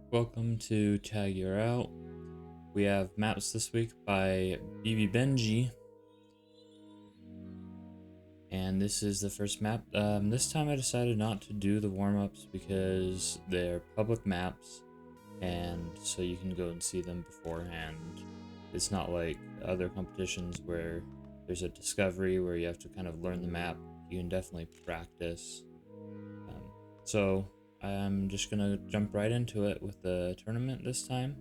Welcome to Tag You're Out. We have maps this week by BB Benji, and this is the first map. This time I decided not to do the warm-ups because they're public maps, and so you can go and see them beforehand. It's not like other competitions where there's a discovery where you have to kind of learn the map. You can definitely practice. So I'm just gonna jump right into it with the tournament this time.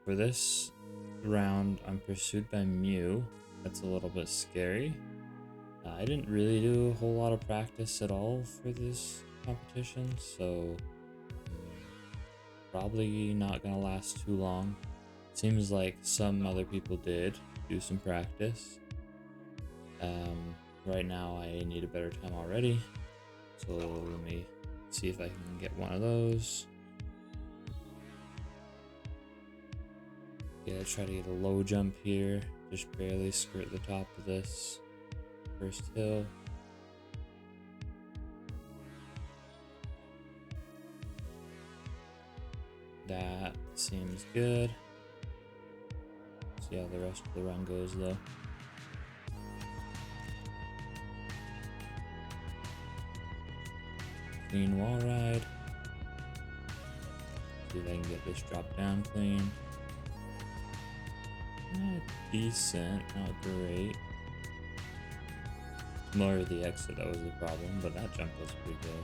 For this round, I'm pursued by Mew. That's a little bit scary. I didn't really do a whole lot of practice at all for this competition, so probably not gonna last too long. Seems like some other people did do some practice. Right now I need a better time already, so let me see if I can get one of those. Yeah, try to get a low jump here. Just barely skirt the top of this first hill. That seems good. See how the rest of the run goes though. Clean wall ride. See if I can get this drop down clean. Decent, not great. More of the exit that was the problem, but that jump was pretty good.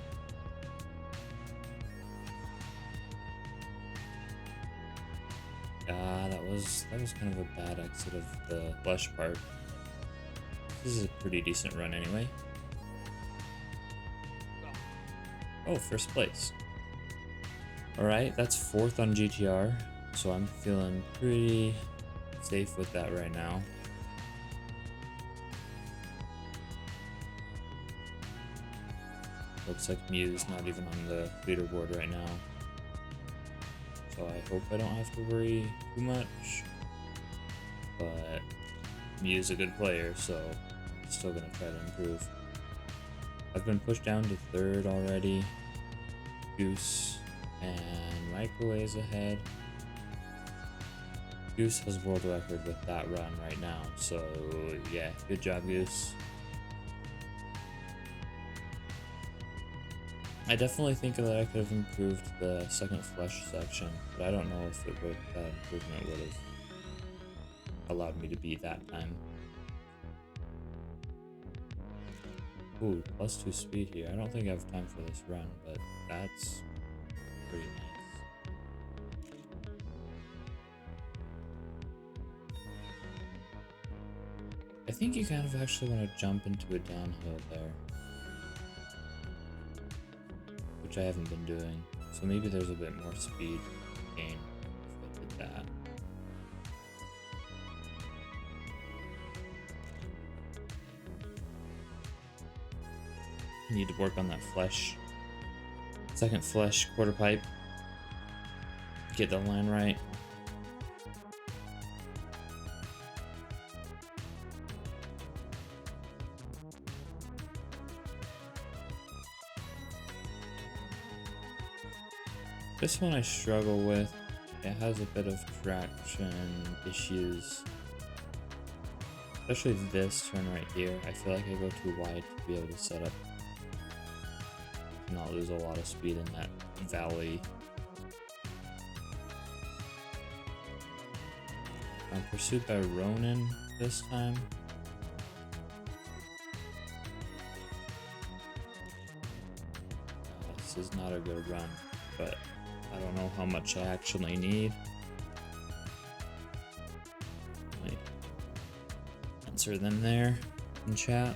That was kind of a bad exit of the flesh part. This is a pretty decent run anyway. Oh, first place. Alright, that's 4th on GTR, so I'm feeling pretty safe with that right now. Looks like Mew's not even on the leaderboard right now. So I hope I don't have to worry too much. But Mew's a good player, so I'm still gonna try to improve. I've been pushed down to 3rd already. Goose and Microway's ahead. Goose has world record with that run right now, so yeah, good job, Goose. I definitely think that I could have improved the second flesh section, but I don't know if that improvement would have allowed me to beat that time. Ooh, +2 speed here. I don't think I have time for this run, but that's pretty nice. I think you kind of actually want to jump into a downhill there, which I haven't been doing, so maybe there's a bit more speed gain if I did that. I need to work on that flesh. Second flesh quarter pipe. Get the line right. This one I struggle with. It has a bit of traction issues. Especially this turn right here. I feel like I go too wide to be able to set up and not lose a lot of speed in that valley. I'm pursued by Ronin this time. This is not a good run, but I don't know how much I actually need. Might answer them there in chat.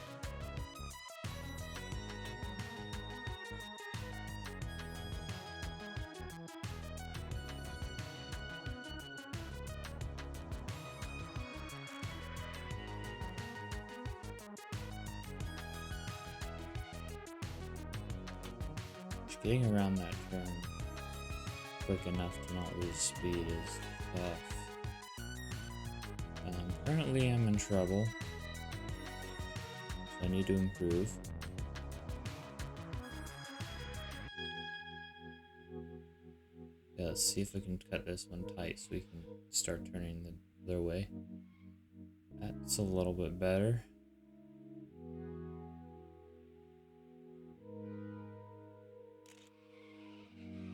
Getting around that turn quick enough to not lose speed is tough. Currently I'm in trouble, so I need to improve. Okay, let's see if we can cut this one tight so we can start turning the other way. That's a little bit better.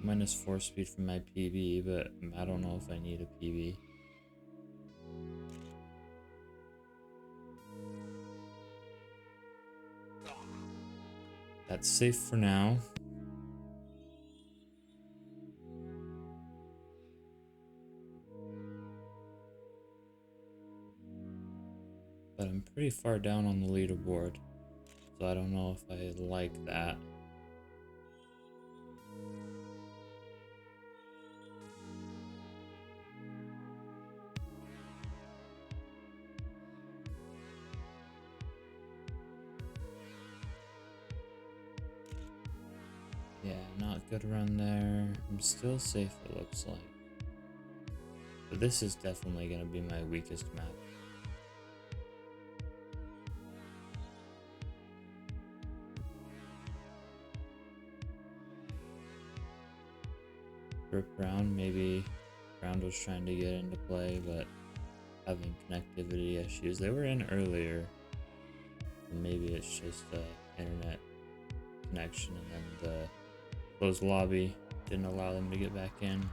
-4 speed from my PB, but I don't know if I need a PB. That's safe for now. But I'm pretty far down on the leaderboard, so I don't know if I like that. Yeah, not good run there. I'm still safe, it looks like. But this is definitely going to be my weakest map. Rip Brown, maybe Brown was trying to get into play, but having connectivity issues. They were in earlier. Maybe it's just internet connection, and then the closed lobby didn't allow them to get back in.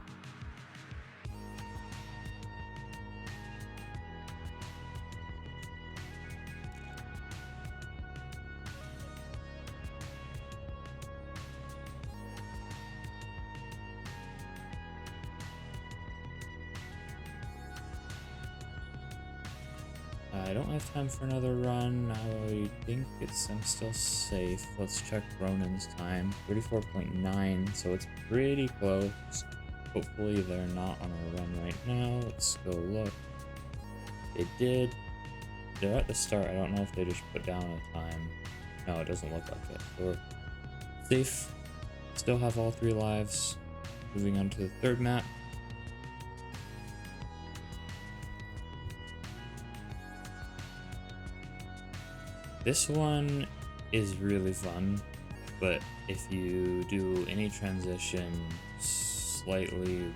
I don't have time for another run. I think I'm still safe. Let's check Ronin's time. 34.9, so it's pretty close. Hopefully they're not on a run right now. Let's go look. They did. They're at the start. I don't know if they just put down a time. No, it doesn't look like it. So we're safe. Still have all 3 lives. Moving on to the third map. This one is really fun, but if you do any transition slightly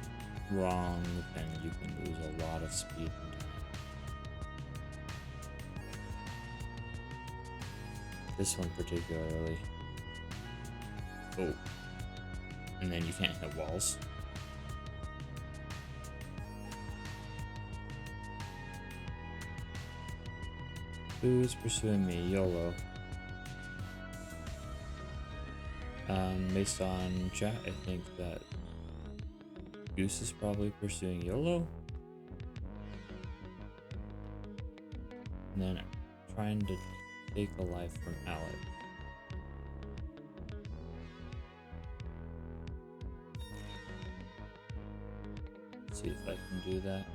wrong, then you can lose a lot of speed and time. This one particularly. Oh. And then you can't hit walls. Who's pursuing me? YOLO. Based on chat, I think that Goose is probably pursuing YOLO. And then trying to take a life from Alex. Let's see if I can do that.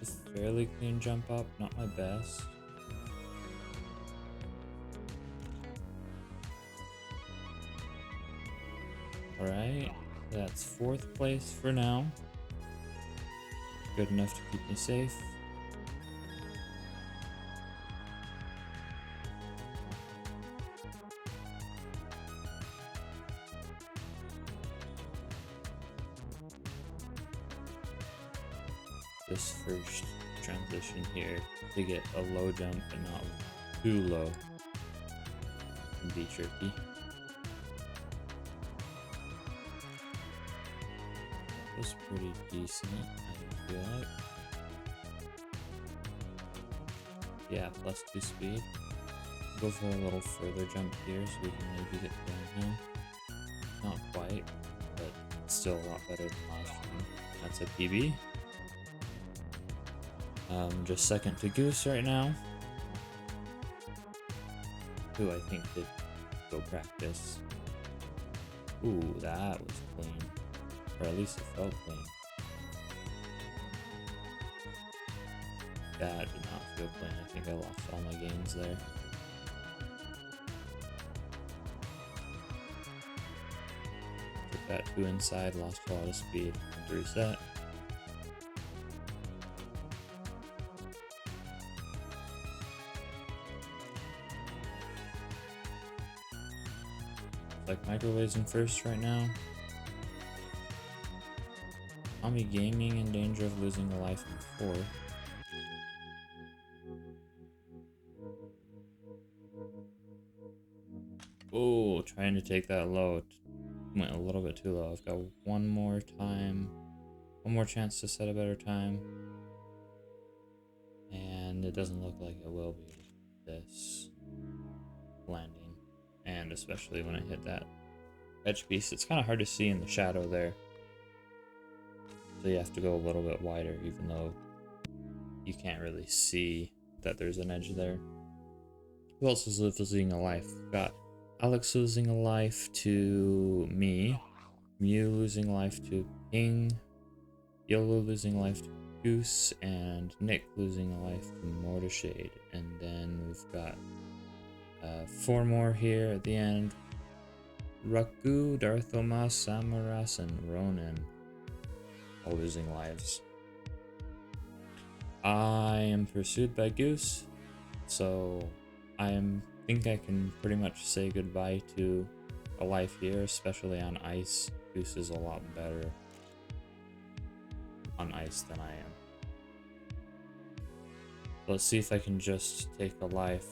It's a fairly clean jump up, not my best. Alright, that's 4th place for now. Good enough to keep me safe. This first transition here to get a low jump but not too low can be tricky. That was pretty decent, I feel like. Yeah, +2 speed. Go for a little further jump here so we can maybe get downhill. Not quite, but still a lot better than last time. That's a PB. Just second to Goose right now, who I think did go practice. Ooh, that was clean. Or at least it felt clean. That did not feel clean. I think I lost all my games there. Took that 2 inside, lost a lot of speed. Had to reset. like microwaves in first right now. Tommy Gaming in danger of losing a life in fourth. Oh, trying to take that low. Went a little bit too low. I've got one more time. One more chance to set a better time. And it doesn't look like it will be this landing. And especially when I hit that edge piece, it's kind of hard to see in the shadow there. So you have to go a little bit wider, even though you can't really see that there's an edge there. Who else is losing a life? We've got Alex losing a life to me, Mew losing life to Ping, Yolo losing life to Goose, and Nick losing a life to Mortarshade. And then we've got 4 more here at the end. Raku, Darthomas, Samaras, and Ronan all losing lives. I am pursued by Goose, so think I can pretty much say goodbye to a life here, especially on ice. Goose is a lot better on ice than I am. Let's see if I can just take a life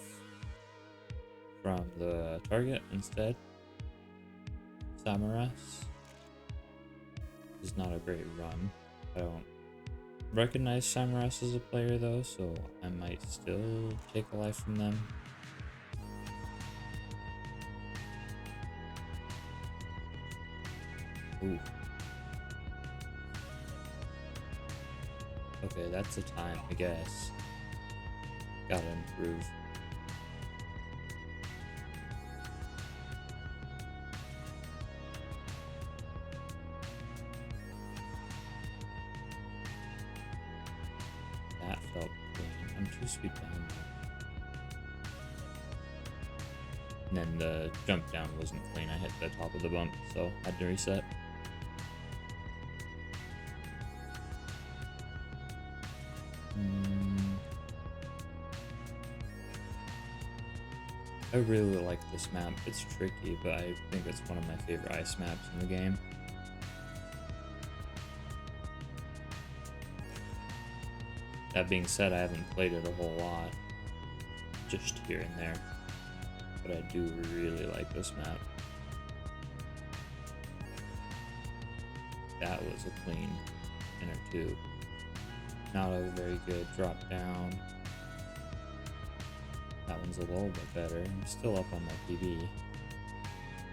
from the target instead. Samaras is not a great run. I don't recognize Samaras as a player though, so I might still take a life from them. Ooh. Okay, that's a time, I guess. Gotta improve. That felt clean. I'm 2 speed down there. And then the jump down wasn't clean. I hit the top of the bump, so I had to reset. I really like this map. It's tricky, but I think it's one of my favorite ice maps in the game. That being said, I haven't played it a whole lot, just here and there, but I do really like this map. That was a clean inner tube. Not a very good drop down. That one's a little bit better. I'm still up on my PB.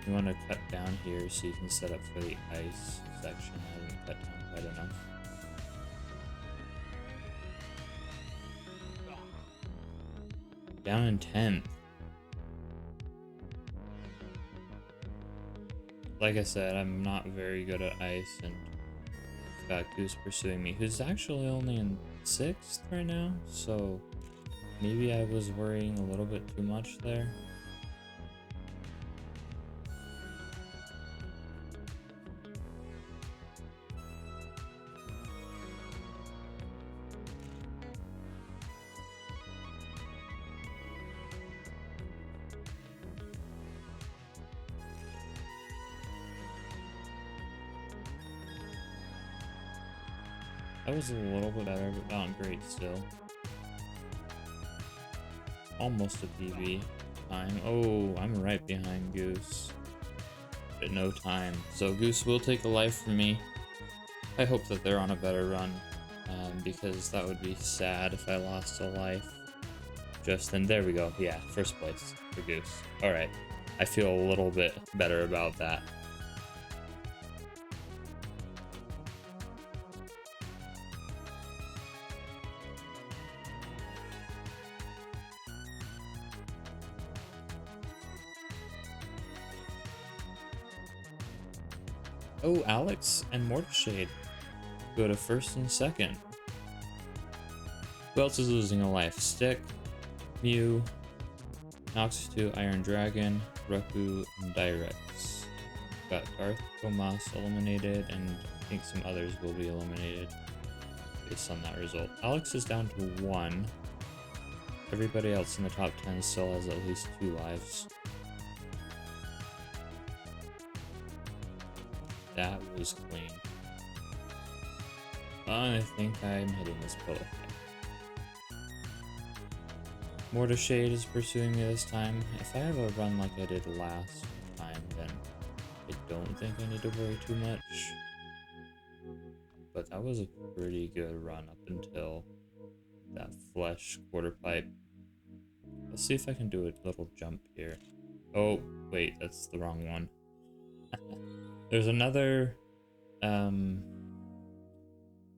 You want to cut down here so you can set up for the ice section. I didn't cut down quite enough. Down in 10th. Like I said, I'm not very good at ice, and I've got Goose pursuing me, who's actually only in 6th right now, so maybe I was worrying a little bit too much there. That was a little bit better, but not great still. Almost a PB time. Oh, I'm right behind Goose, but no time. So Goose will take a life from me. I hope that they're on a better run, because that would be sad if I lost a life. Just then, there we go. Yeah, first place for Goose. All right, I feel a little bit better about that. Oh, Alex and Mortarshade go to 1st and 2nd. Who else is losing a life? Stick, Mew, Nox 2, Iron Dragon, Raku, and Dyrex. Got Darth Tomas eliminated, and I think some others will be eliminated based on that result. Alex is down to 1. Everybody else in the top 10 still has at least 2 lives. That was clean. I think I'm hitting this pillow. Mortar Shade is pursuing me this time. If I have a run like I did last time, then I don't think I need to worry too much. But that was a pretty good run up until that flesh quarter pipe. Let's see if I can do a little jump here. Oh, wait, that's the wrong one. There's another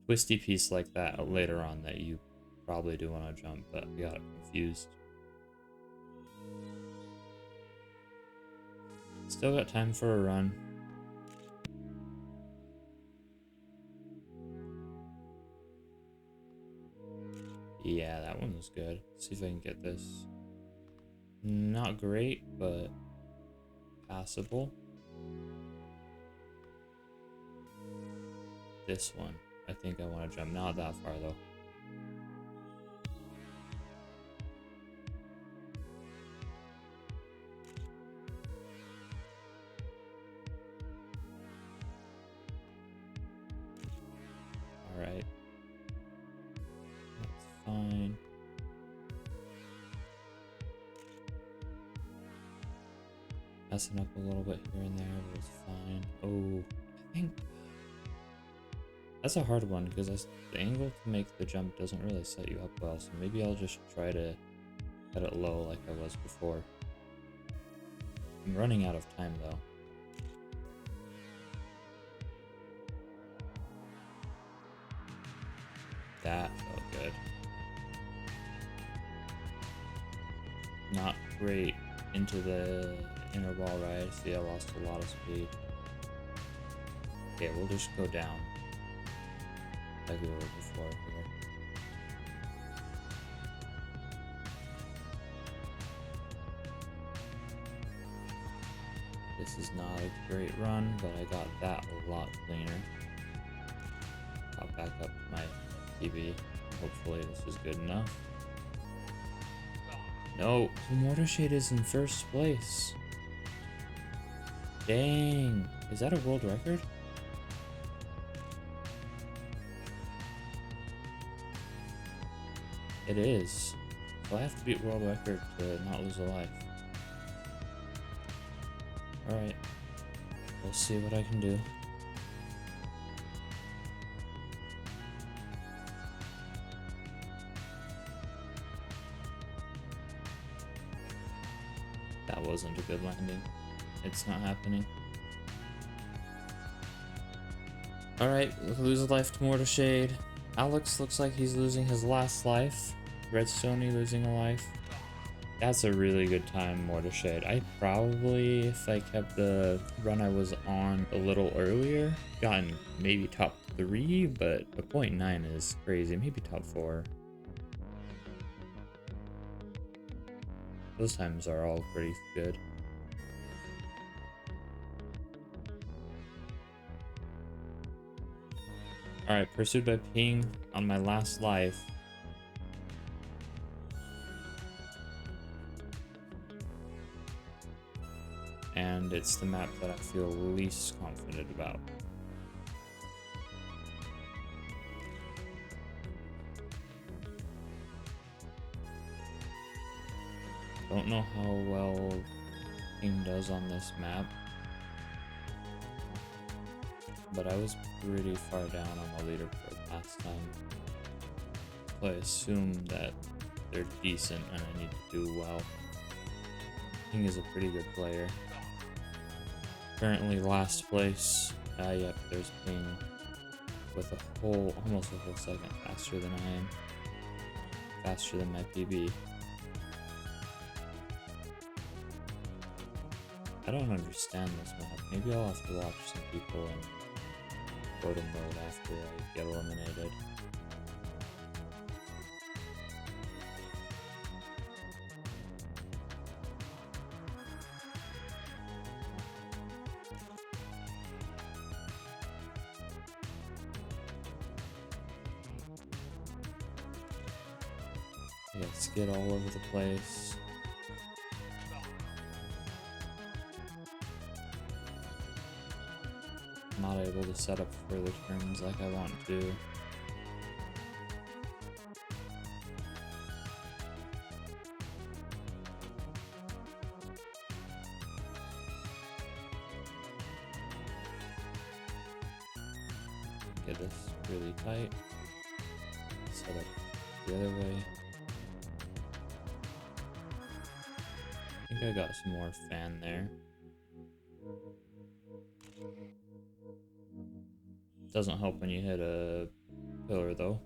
twisty piece like that later on that you probably do want to jump, but I got confused. Still got time for a run. Yeah, that one was good. Let's see if I can get this. Not great, but passable. This one, I think I want to jump. Not that far though. Alright. That's fine. Messing up a little bit here and there, but it's fine. Oh, I think that's a hard one because the angle to make the jump doesn't really set you up well, so maybe I'll just try to cut it low like I was before. I'm running out of time though. That felt good. Not great into the inner wall, right? See, I lost a lot of speed. Okay, we'll just go down like we were before here. This is not a great run, but I got that a lot cleaner. Got back up to my PB. Hopefully this is good enough. No, Mortar Shade is in first place. Dang, is that a world record? It is. So I have to beat world record to not lose a life. Alright, we'll see what I can do. That wasn't a good landing. It's not happening. Alright, lose a life to Mortar Shade. Alex looks like he's losing his last life. Redstone losing a life. That's a really good time, Mortar Shade. I probably, if I kept the run I was on a little earlier, gotten maybe top 3, but a 0.9 is crazy. Maybe top 4. Those times are all pretty good. Alright, pursued by ping on my last life. And it's the map that I feel least confident about. Don't know how well ping does on this map, but I was pretty far down on the leaderboard last time, so I assume that they're decent and I need to do well. Ping is a pretty good player. Currently last place. Yep, there's ping with almost a whole second faster than I am. Faster than my PB. I don't understand this map. Maybe I'll have to watch some people in photo mode after I get eliminated. I got skid all over the place. not able to set up further turns like I want to. Get this really tight. Set up the other way. I think I got some more fan there. Doesn't help when you hit a pillar though.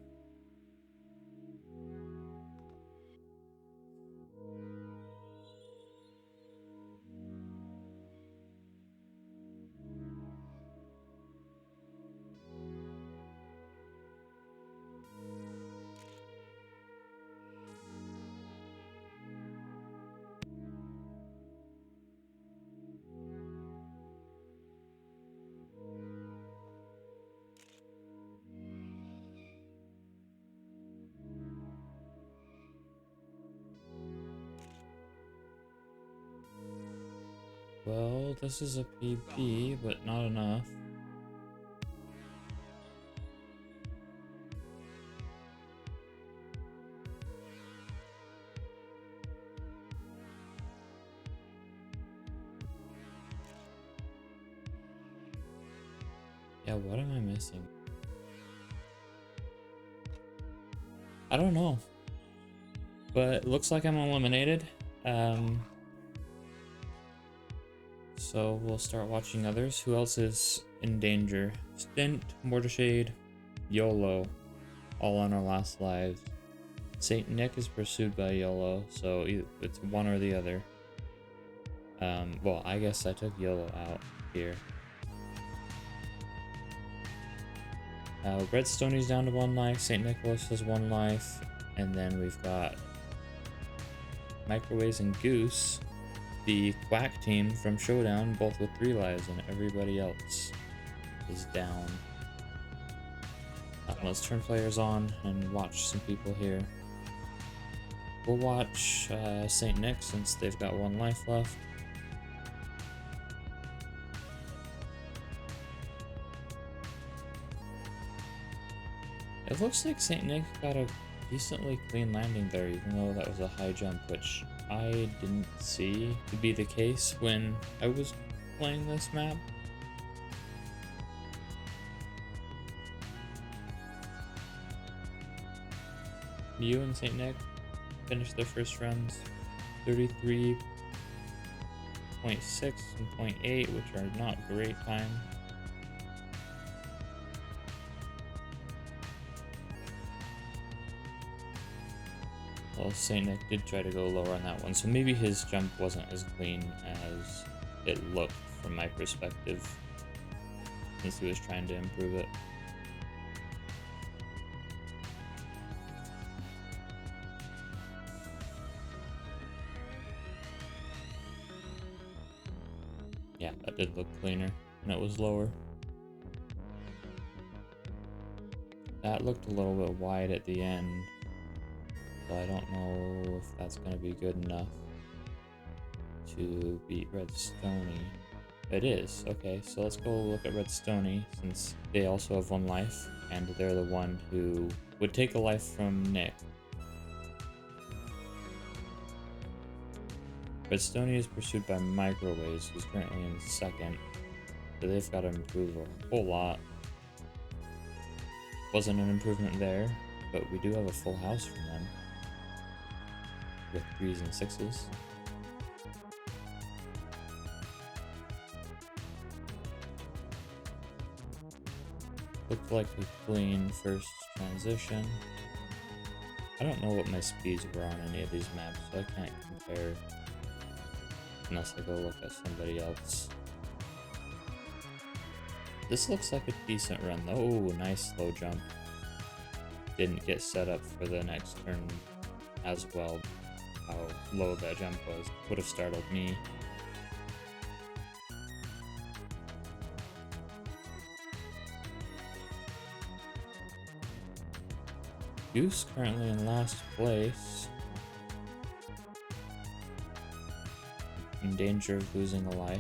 Well, this is a PB, but not enough. Yeah, what am I missing? I don't know. But it looks like I'm eliminated. So we'll start watching others. Who else is in danger? Stint, Mortarshade, YOLO, all on our last lives. Saint Nick is pursued by YOLO, so it's one or the other. Well, I guess I took YOLO out here. Redstony's down to 1 life, St. Nicholas has 1 life, and then we've got Microwaves and Goose, the Quack team from Showdown, both with 3 lives, and everybody else is down. Let's turn players on and watch some people here. We'll watch St. Nick since they've got 1 life left. It looks like St. Nick got a decently clean landing there, even though that was a high jump, which I didn't see to be the case when I was playing this map. Mew and St. Nick finished their first runs 33.6 and 0.8, which are not great time. Well, St. Nick did try to go lower on that one, so maybe his jump wasn't as clean as it looked from my perspective, since he was trying to improve it. Yeah, that did look cleaner, and it was lower. That looked a little bit wide at the end. I don't know if that's going to be good enough to beat Redstony. It is. Okay, so let's go look at Redstony, since they also have 1 life, and they're the one who would take a life from Nick. Redstony is pursued by Microwaves, who's currently in 2nd, so they've got to improve a whole lot. Wasn't an improvement there, but we do have a full house from them, with 3s and 6s. Looked like a clean first transition. I don't know what my speeds were on any of these maps, so I can't compare unless I go look at somebody else. This looks like a decent run though. Oh, nice slow jump. Didn't get set up for the next turn as well. How low that jump was would have startled me. Goose currently in last place, in danger of losing a life.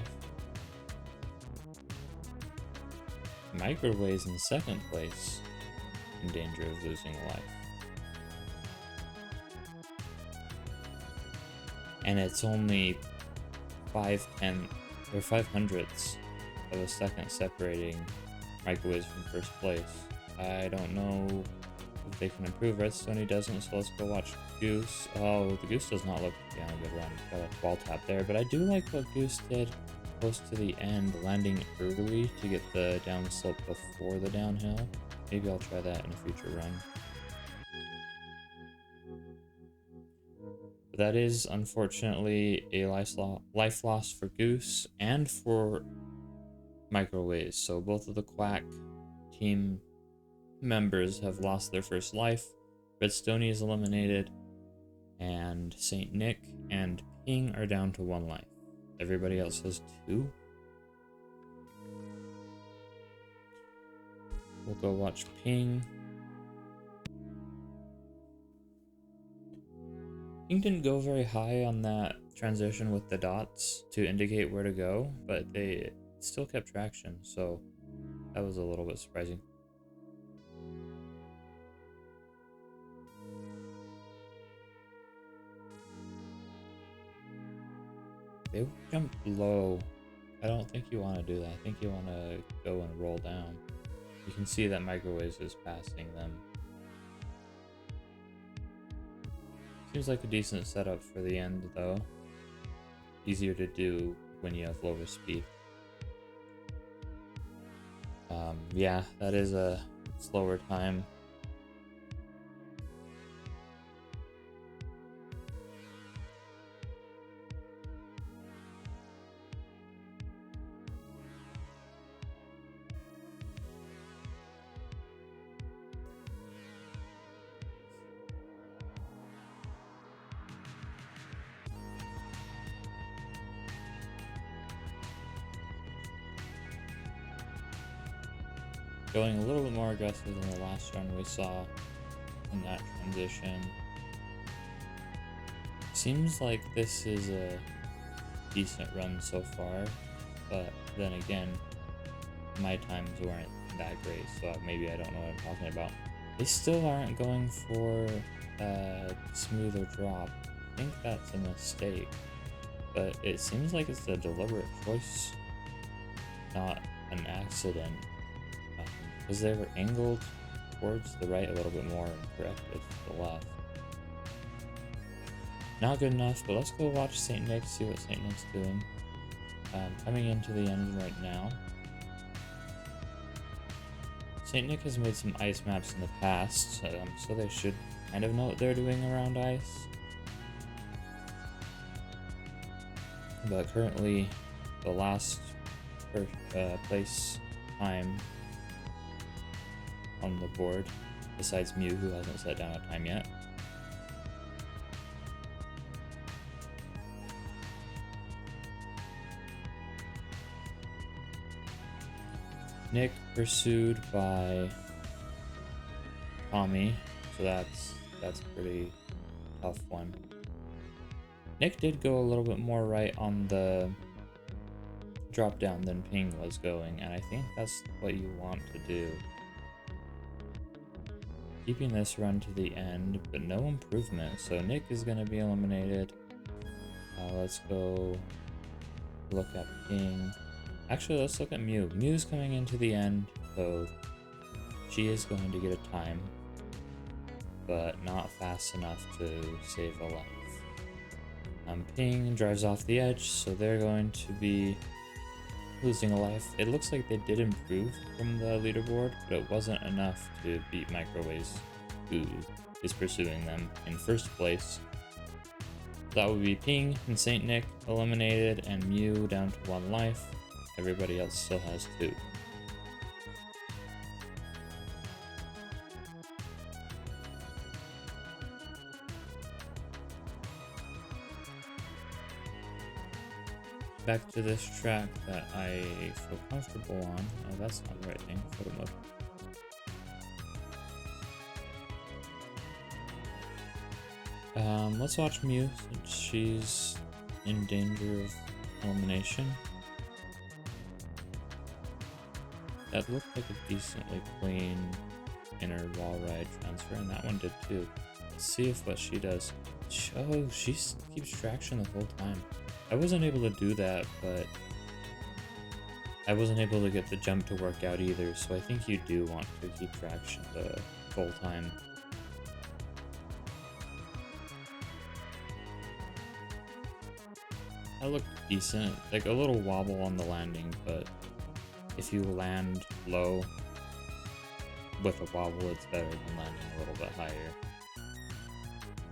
Microwaves in second place, in danger of losing a life. And it's only 5/10 of a second separating Microwaves from first place. I don't know if they can improve. Redstone doesn't, so let's go watch Goose. Oh, the Goose does not look on a good run. Got a wall tap there, but I do like what Goose did close to the end, landing early to get the down slope before the downhill. Maybe I'll try that in a future run. But that is unfortunately a life loss for Goose and for Microwaves. So both of the Quack team members have lost their first life. Redstone is eliminated, and Saint Nick and Ping are down to 1 life. Everybody else has 2. We'll go watch Ping. Ping didn't go very high on that transition with the dots to indicate where to go, but they still kept traction, so that was a little bit surprising. They jump low. I don't think you want to do that. I think you want to go and roll down. You can see that Microwaves is passing them. Seems like a decent setup for the end, though. Easier to do when you have lower speed. Yeah, that is a slower time. Going a little bit more aggressive than the last run we saw in that transition. Seems like this is a decent run so far, but then again, my times weren't that great, so maybe I don't know what I'm talking about. They still aren't going for a smoother drop. I think that's a mistake, but it seems like it's a deliberate choice, not an accident. Because they were angled towards the right a little bit more and corrected to the left. Not good enough, but let's go watch Saint Nick, see what Saint Nick's doing. Coming into the end right now. Saint Nick has made some ice maps in the past, so they should kind of know what they're doing around ice. But currently, the last place time on the board, besides Mew, who hasn't set down a time yet. Nick pursued by Tommy, so that's a pretty tough one. Nick did go a little bit more right on the drop down than Ping was going, and I think that's what you want to do. Keeping this run to the end, but no improvement, so Nick is going to be eliminated. Let's go look at Ping. Actually, let's look at Mew. Mew's coming into the end, so she is going to get a time, but not fast enough to save a life. Ping drives off the edge, so they're going to be losing a life. It looks like they did improve from the leaderboard, but it wasn't enough to beat Microwaves, who is pursuing them in first place. That would be Ping and Saint Nick eliminated, and Mew down to 1 life. Everybody else still has 2. Back to this track that I feel comfortable on. Oh, that's not the right thing. Photo mode. Let's watch Mew since she's in danger of elimination. That looked like a decently clean inner wall ride transfer, and that one did too. Let's see if what she does. Oh, she keeps traction the whole time. I wasn't able to do that, but I wasn't able to get the jump to work out either, so I think you do want to keep traction the full time. That looked decent, like a little wobble on the landing, but if you land low with a wobble, it's better than landing a little bit higher.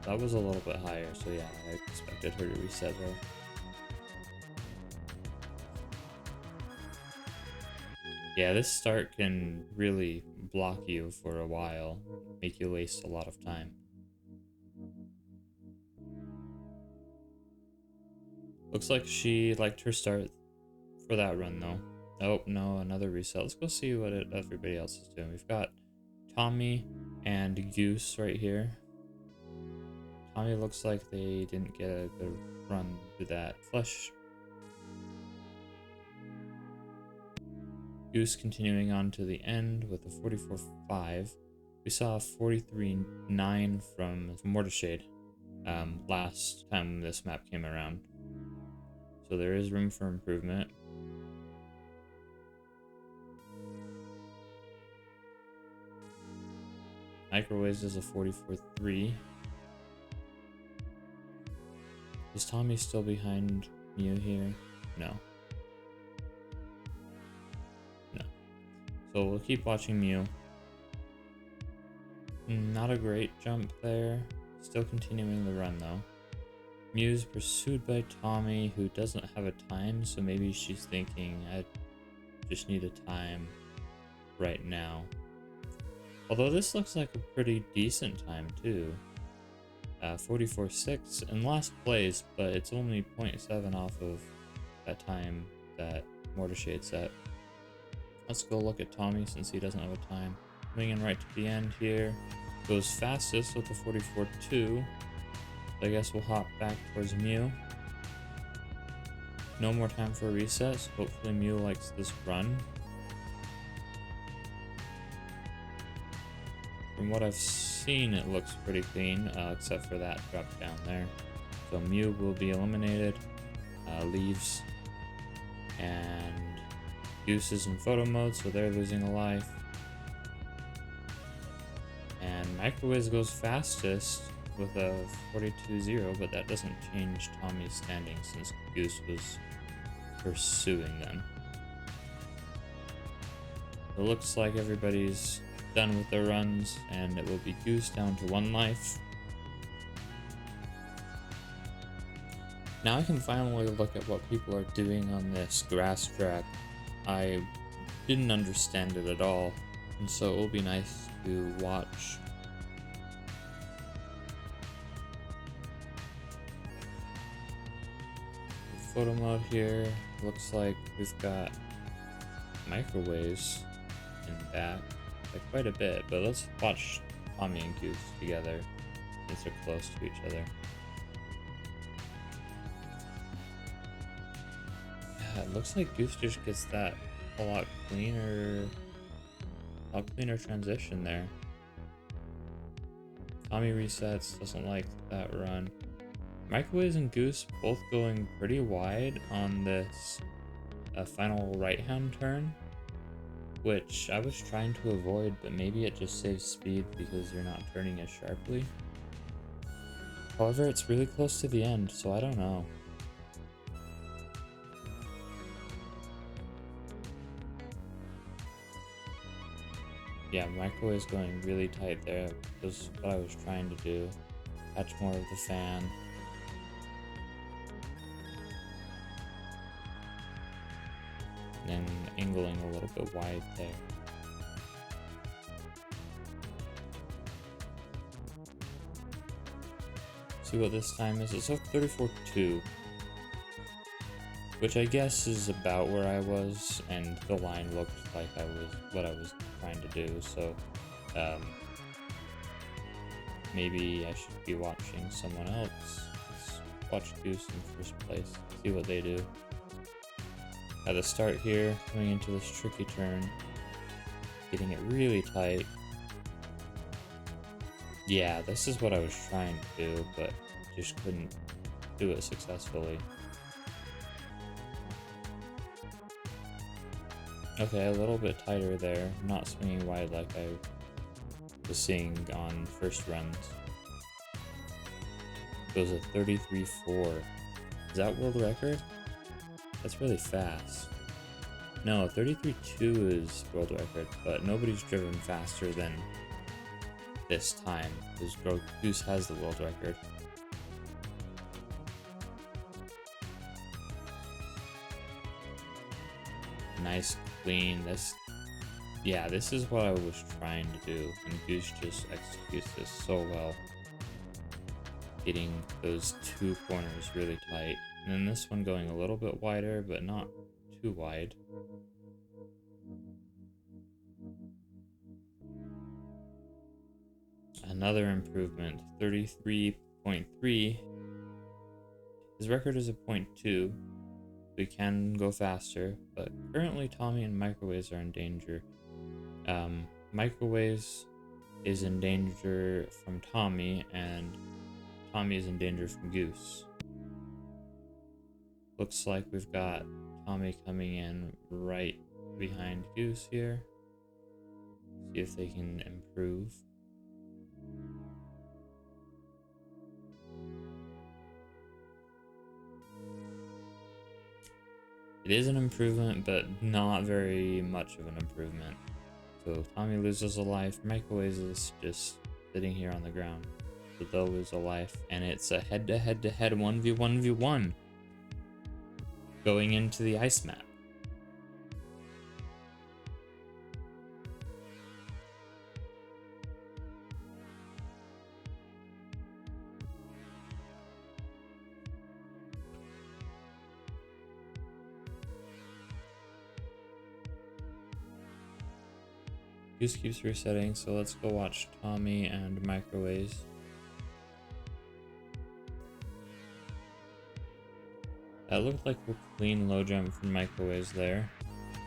That was a little bit higher, so yeah, I expected her to reset there. Yeah, this start can really block you for a while, make you waste a lot of time. Looks like she liked her start for that run though. Oh, no, another reset. Let's go see what everybody else is doing. We've got Tommy and Goose right here. Tommy looks like they didn't get a good run through that flush. Goose continuing on to the end with a 44.5. We saw a 43.9 from Mortarshade last time this map came around. So there is room for improvement. Microwaves is a 44.3. Is Tommy still behind Mew here? No. No. So we'll keep watching Mew. Not a great jump there. Still continuing the run though. Mew's pursued by Tommy, who doesn't have a time, so maybe she's thinking, I just need a time right now. Although this looks like a pretty decent time too. 44.6 in last place, but it's only 0.7 off of that time that Mortarshade set. Let's go look at Tommy since he doesn't have a time. Coming in right to the end here. Goes fastest with the 44.2. I guess we'll hop back towards Mew. No more time for resets. Hopefully Mew likes this run. From what I've seen, it looks pretty clean, except for that drop down there. So Mew will be eliminated. Leaves. And Goose is in photo mode, so they're losing a life. And Microwaves goes fastest with a 42.0, but that doesn't change Tommy's standing since Goose was pursuing them. It looks like everybody's done with their runs, and it will be Goose down to 1 life. Now I can finally look at what people are doing on this grass track. I didn't understand it at all, and so it will be nice to watch. Photo mode here, looks like we've got Microwaves in back, like quite a bit, but let's watch Tommy and Goose together since they're close to each other. Yeah, it looks like Goose just gets that a lot cleaner transition there. Tommy resets, doesn't like that run. Microwaves and Goose both going pretty wide on this final right-hand turn, which I was trying to avoid, but maybe it just saves speed because you're not turning as sharply. However, it's really close to the end, so I don't know. Yeah, Microwave's going really tight there. That was what I was trying to do. Catch more of the fan. And angling a little bit wide there. See what this time is. It's a 34.2, which I guess is about where I was, and the line looked like what I was trying to do. So maybe I should be watching someone else. Let's watch Goose in first place. See what they do. At the start here, coming into this tricky turn, getting it really tight. Yeah, this is what I was trying to do, but just couldn't do it successfully. Okay, a little bit tighter there. Not swinging wide like I was seeing on first runs. Goes a 33.4. Is that world record? That's really fast. No, 33.2 is world record, but nobody's driven faster than this time, because Goose has the world record. Nice, clean. This is what I was trying to do, and Goose just executes this so well. Getting those two corners really tight. And then this one going a little bit wider, but not too wide. Another improvement, 33.3. His record is a 0.2. We can go faster, but currently Tommy and Microwaves are in danger. Microwaves is in danger from Tommy, and Tommy is in danger from Goose. Looks like we've got Tommy coming in right behind Goose here. See if they can improve. It is an improvement, but not very much of an improvement. So Tommy loses a life. Microwaves is just sitting here on the ground. So they'll lose a life. And it's a head-to-head-to-head 1v1v1 going into the ice map. Goose keeps resetting, so let's go watch Tommy and Microwaves. That looked like a clean low jump from Microwaves there.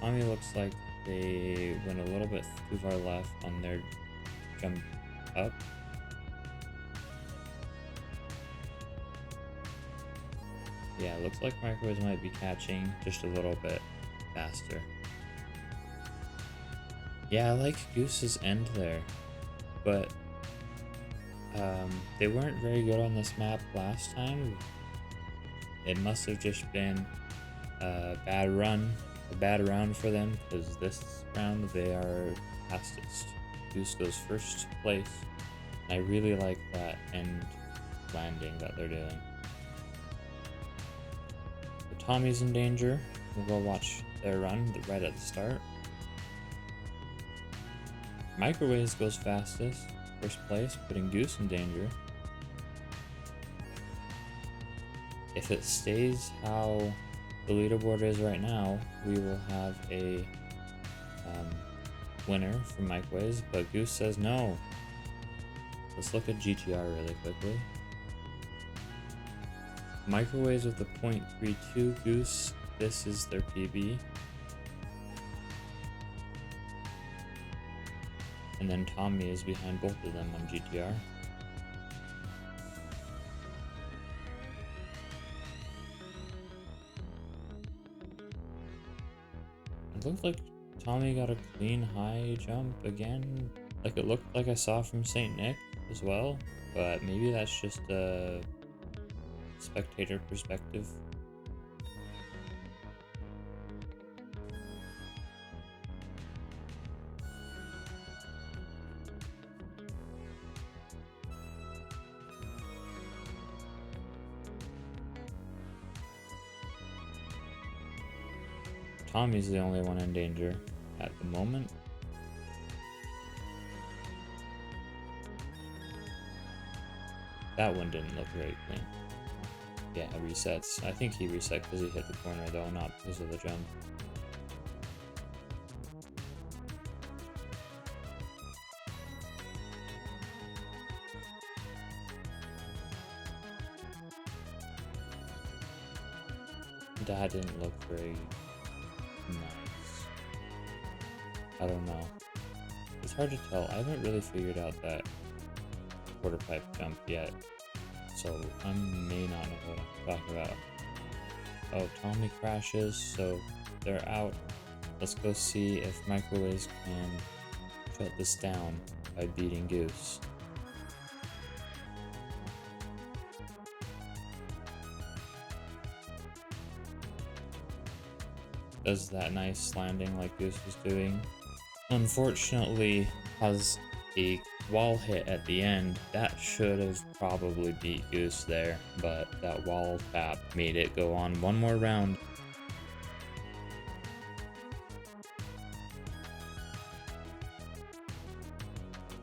Tommy looks like they went a little bit too far left on their jump up. Yeah, looks like Microwaves might be catching just a little bit faster. Yeah, I like Goose's end there, but they weren't very good on this map last time. It must have just been a bad round for them, because this round they are fastest. Goose goes first place. I really like that end landing that they're doing. So Tommy's in danger. We'll go watch their run right at the start. Microwaves goes fastest, first place, putting Goose in danger. If it stays how the leaderboard is right now, we will have a winner for Microwaves, but Goose says no. Let's look at GTR really quickly. Microwaves with a 0.32, Goose, this is their PB. And then Tommy is behind both of them on GTR. It looked like Tommy got a clean high jump again. Like it looked like I saw from St. Nick as well, but maybe that's just a spectator perspective. Tommy's the only one in danger at the moment. That one didn't look very clean. Yeah, resets. I think he reset because he hit the corner though, not because of the jump. That didn't look very nice. I don't know. It's hard to tell. I haven't really figured out that quarter pipe jump yet, so I may not know what I'm talking about. Oh, Tommy crashes, so they're out. Let's go see if Microwaves can shut this down by beating Goose. Does that nice landing like Goose was doing. Unfortunately, has a wall hit at the end. That should have probably beat Goose there, but that wall tap made it go on one more round.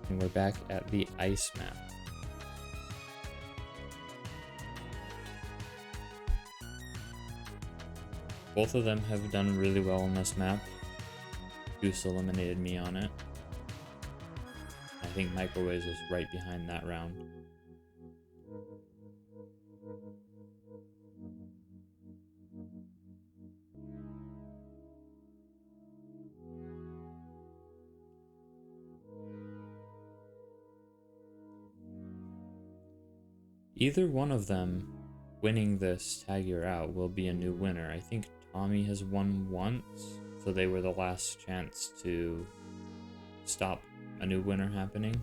And we're back at the ice map. Both of them have done really well on this map. Goose eliminated me on it. I think Microwaves was right behind that round. Either one of them winning this tag you're out will be a new winner. I think Tommy has won once, so they were the last chance to stop a new winner happening.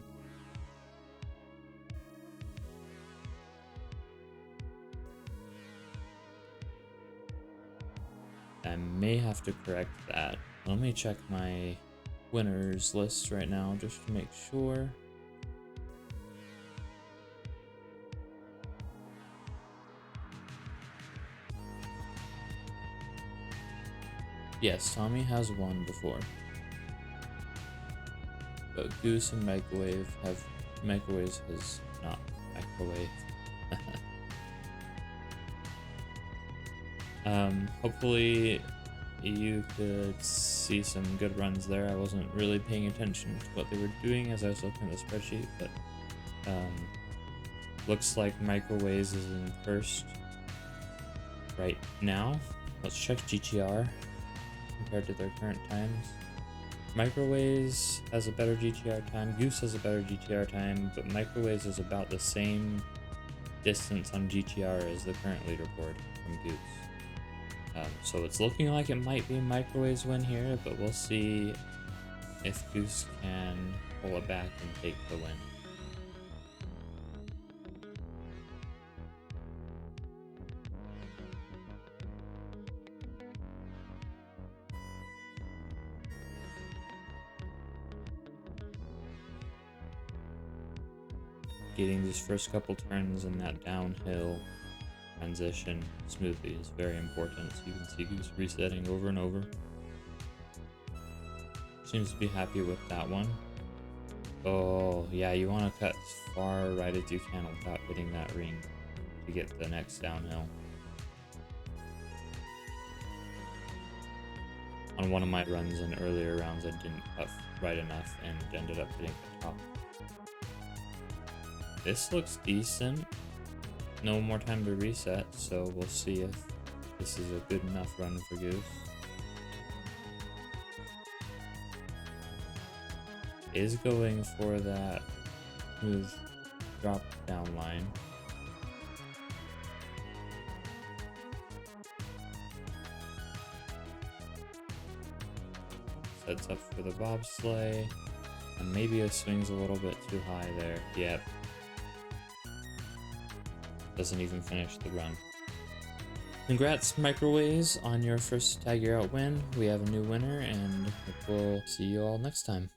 I may have to correct that. Let me check my winners list right now just to make sure. Yes, Tommy has won before. But Goose and Microwaves has not. Microwave. Hopefully you could see some good runs there. I wasn't really paying attention to what they were doing as I was looking at the spreadsheet, but looks like Microwaves is in first right now. Let's check GTR compared to their current times. Microwaves has a better GTR time, Goose has a better GTR time, but Microwaves is about the same distance on GTR as the current leaderboard from Goose. So it's looking like it might be Microwaves win here, but we'll see if Goose can pull it back and take the win. Getting these first couple turns in that downhill transition smoothly is very important, so you can see Goose resetting over and over. Seems to be happy with that one. Oh yeah, you want to cut as far right as you can without hitting that ring to get the next downhill. On one of my runs in earlier rounds I didn't cut right enough and ended up hitting the top. This looks decent. No more time to reset, so we'll see if this is a good enough run for Goose. Is going for that smooth drop down line. Sets up for the bobsleigh, and maybe it swings a little bit too high there. Yep. Doesn't even finish the run. Congrats, Microwaves, on your first tag you're out win. We have a new winner, and we'll see you all next time.